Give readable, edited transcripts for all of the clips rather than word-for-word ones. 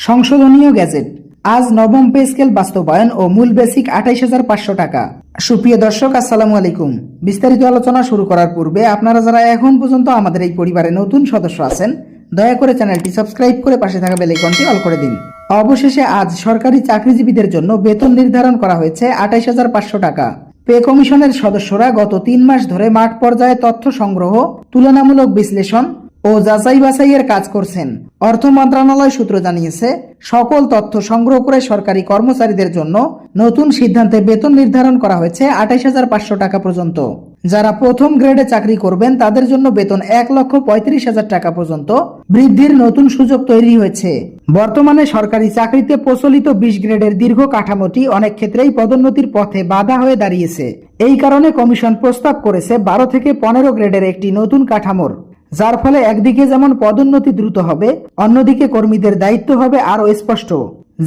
সংশোধনীয় gadget আজ নবম pay scale বাস্তবায়ন ও মূল বেসিক ২৮,৫০০ টাকা। সুপ্রিয় দর্শক, আসসালামু আলাইকুম। বিস্তারিত আলোচনা শুরু করার পূর্বে আপনারা যারা এখন পর্যন্ত আমাদের এই পরিবারে নতুন সদস্য আছেন, দয়া করে চ্যানেলটি সাবস্ক্রাইব করে পাশে থাকা বেল আইকনটি অল করে দিন। অবশেষে আজ সরকারি চাকরিজীবীদের জন্য বেতন নির্ধারণ করা হয়েছে ২৮,৫০০ টাকা। পে কমিশনের সদস্যরা গত ৩ মাস ধরে মাঠ পর্যায়ে তথ্য সংগ্রহ, তুলনামূলক বিশ্লেষণ ও যাচাই বাছাইয়ের কাজ করছেন। অর্থ মন্ত্রণালয় সূত্র জানিয়েছে, সকল তথ্য সংগ্রহ করে সরকারি কর্মচারীদের জন্য নতুন সিদ্ধান্তে বেতন নির্ধারণ করা হয়েছে ২৮,৫০০ টাকা পর্যন্ত। যারা প্রথম গ্রেডে চাকরি করবেন তাদের জন্য বেতন ১,৩৫,০০০ টাকা পর্যন্ত বৃদ্ধির নতুন সুযোগ তৈরি হয়েছে। বর্তমানে সরকারি চাকরিতে প্রচলিত ২০ গ্রেডের দীর্ঘ কাঠামোটি অনেক ক্ষেত্রেই পদোন্নতির পথে বাধা হয়ে দাঁড়িয়েছে। এই কারণে কমিশন প্রস্তাব করেছে ১২ থেকে ১৫ গ্রেডের একটি নতুন কাঠামোর, যার ফলে একদিকে যেমন পদোন্নতি দ্রুত হবে, অন্যদিকে কর্মীদের দায়িত্ব হবে আরও স্পষ্ট,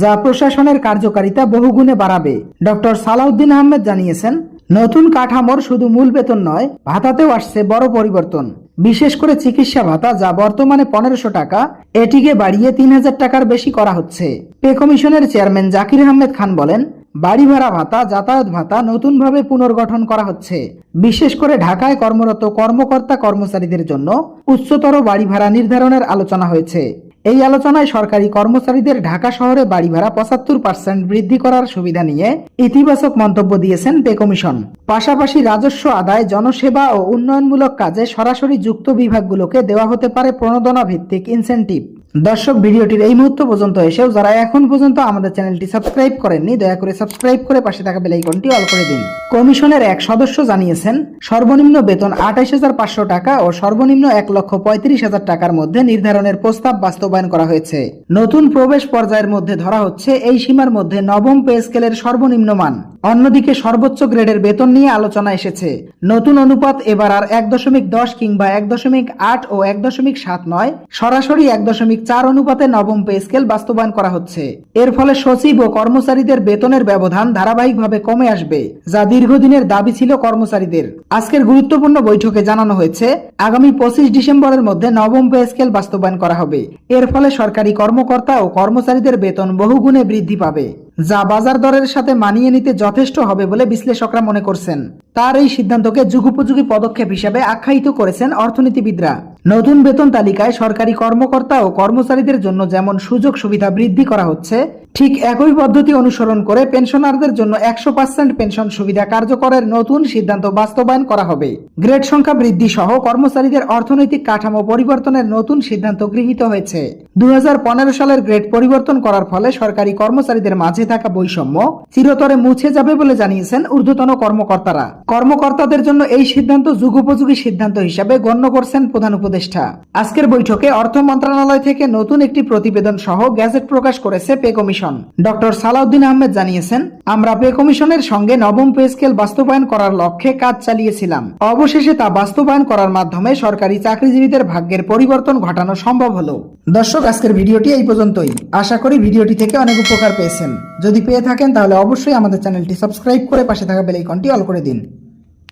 যা প্রশাসনের কার্যকারিতা বহুগুণে বাড়াবে। ডক্টর সালাউদ্দিন আহমেদ জানিয়েছেন, নতুন কাঠামোর শুধু মূল বেতন নয়, ভাতাতেও আসছে বড় পরিবর্তন। বিশেষ করে চিকিৎসা ভাতা, যা বর্তমানে ১৫০০ টাকা, এটিকে বাড়িয়ে ৩,০০০ টাকার বেশি করা হচ্ছে। পে কমিশনের চেয়ারম্যান জাকির আহমেদ খান বলেন, বাড়ি ভাড়া ভাতা, যাতায়াত ভাতা নতুনভাবে পুনর্গঠন করা হচ্ছে। বিশেষ করে ঢাকায় কর্মরত কর্মকর্তা কর্মচারীদের জন্য উচ্চতর বাড়ি ভাড়া নির্ধারণের আলোচনা হয়েছে। এই আলোচনায় সরকারি কর্মচারীদের ঢাকা শহরে বাড়ি ভাড়া ৭৫% বৃদ্ধি করার সুবিধা নিয়ে ইতিবাচক মন্তব্য দিয়েছেন পে কমিশন। পাশাপাশি রাজস্ব আদায়, জনসেবা ও উন্নয়নমূলক কাজে সরাসরি যুক্ত বিভাগগুলোকে দেওয়া হতে পারে প্রণোদনা ভিত্তিক ইনসেনটিভ। দর্শক, ভিডিওটির এই মুহূর্ত পর্যন্ত এসেও যারা এখন পর্যন্ত আমাদের চ্যানেলটি সাবস্ক্রাইব করেননি, দয়া করে সাবস্ক্রাইব করে পাশে থাকা বেল আইকনটি অল করে দিন। কমিশনের এক সদস্য জানিয়েছেন, সর্বনিম্ন বেতন ২৮,৫০০ টাকা ও সর্বনিম্ন ১,৩৫,০০০ টাকার মধ্যে নির্ধারণের প্রস্তাব বাস্তবায়ন করা হয়েছে। নতুন প্রবেশ পর্যায়ের মধ্যে ধরা হচ্ছে এই সীমার মধ্যে নবম পে স্কেলের সর্বনিম্ন মান। অন্যদিকে সর্বোচ্চ গ্রেডের বেতন নিয়ে আলোচনা এসেছে। নতুন অনুপাত এবার আর ১.১০ কিংবা ১.৮ ও ১.৭ নয়, সরাসরি ১.৪ অনুপাতে নবম পে স্কেল বাস্তবায়ন করা হচ্ছে। এর ফলে সচিব ও কর্মচারীদের বেতনের ব্যবধান ধারাবাহিকভাবে কমে আসবে, যা দীর্ঘদিনের দাবি ছিল কর্মচারীদের। আজকের গুরুত্বপূর্ণ বৈঠকে জানানো হয়েছে, আগামী ২৫ ডিসেম্বরের মধ্যে নবম পে স্কেল বাস্তবায়ন করা হবে। এর ফলে সরকারি কর্মকর্তা ও কর্মচারীদের বেতন বহুগুণে বৃদ্ধি পাবে, যা বাজার দরের সাথে মানিয়ে নিতে যথেষ্ট হবে বলে বিশ্লেষকরা মনে করছেন। তার এই সিদ্ধান্তকে যুগোপযোগী পদক্ষেপ হিসেবে আখ্যায়িত করেছেন অর্থনীতিবিদরা। নতুন বেতন তালিকায় সরকারি কর্মকর্তা ও কর্মচারীদের জন্য যেমন সুযোগ সুবিধা বৃদ্ধি করা হচ্ছে, ঠিক একই পদ্ধতি অনুসরণ করে পেনশনারদের জন্য ১০০% পেনশন সুবিধা কার্যকরের নতুন সিদ্ধান্ত বাস্তবায়ন করা হবে। গ্রেড সংখ্যা বৃদ্ধি সহ কর্মচারীদের অর্থনৈতিক কাঠামো পরিবর্তনের নতুন সিদ্ধান্ত গৃহীত হয়েছে। ২০১৫ সালের গ্রেড পরিবর্তন করার ফলে সরকারি কর্মচারীদের মাঝে থাকা বৈষম্য চিরতরে মুছে যাবে বলে জানিয়েছেন ঊর্ধ্বতন কর্মকর্তারা। কর্মকর্তাদের জন্য এই সিদ্ধান্ত যুগোপযোগী সিদ্ধান্ত হিসাবে গণ্য করছেন প্রধান উপদেষ্টা। আজকের বৈঠকে অর্থ মন্ত্রণালয় থেকে নতুন একটি প্রতিবেদন সহ গ্যাজেট প্রকাশ করেছে pay commission. Doctor Salauddin Ahmed জানিয়েছেন, আমরা পে কমিশনের সঙ্গে নবম পে স্কেল বাস্তবায়ন করার লক্ষ্যে কাজ চালিয়েছিলাম। অবশেষে তা বাস্তবায়ন করার মাধ্যমে সরকারি চাকরিজীবীদের ভাগ্যের পরিবর্তন ঘটানো সম্ভব হলো। দর্শক, আজকের ভিডিওটি এই পর্যন্তই। আশা করি ভিডিওটি থেকে অনেক উপকার পেয়েছেন। যদি পেয়ে থাকেন তাহলে অবশ্যই আমাদের চ্যানেলটি সাবস্ক্রাইব করে পাশে থাকা বেল আইকনটি অল করে দিন।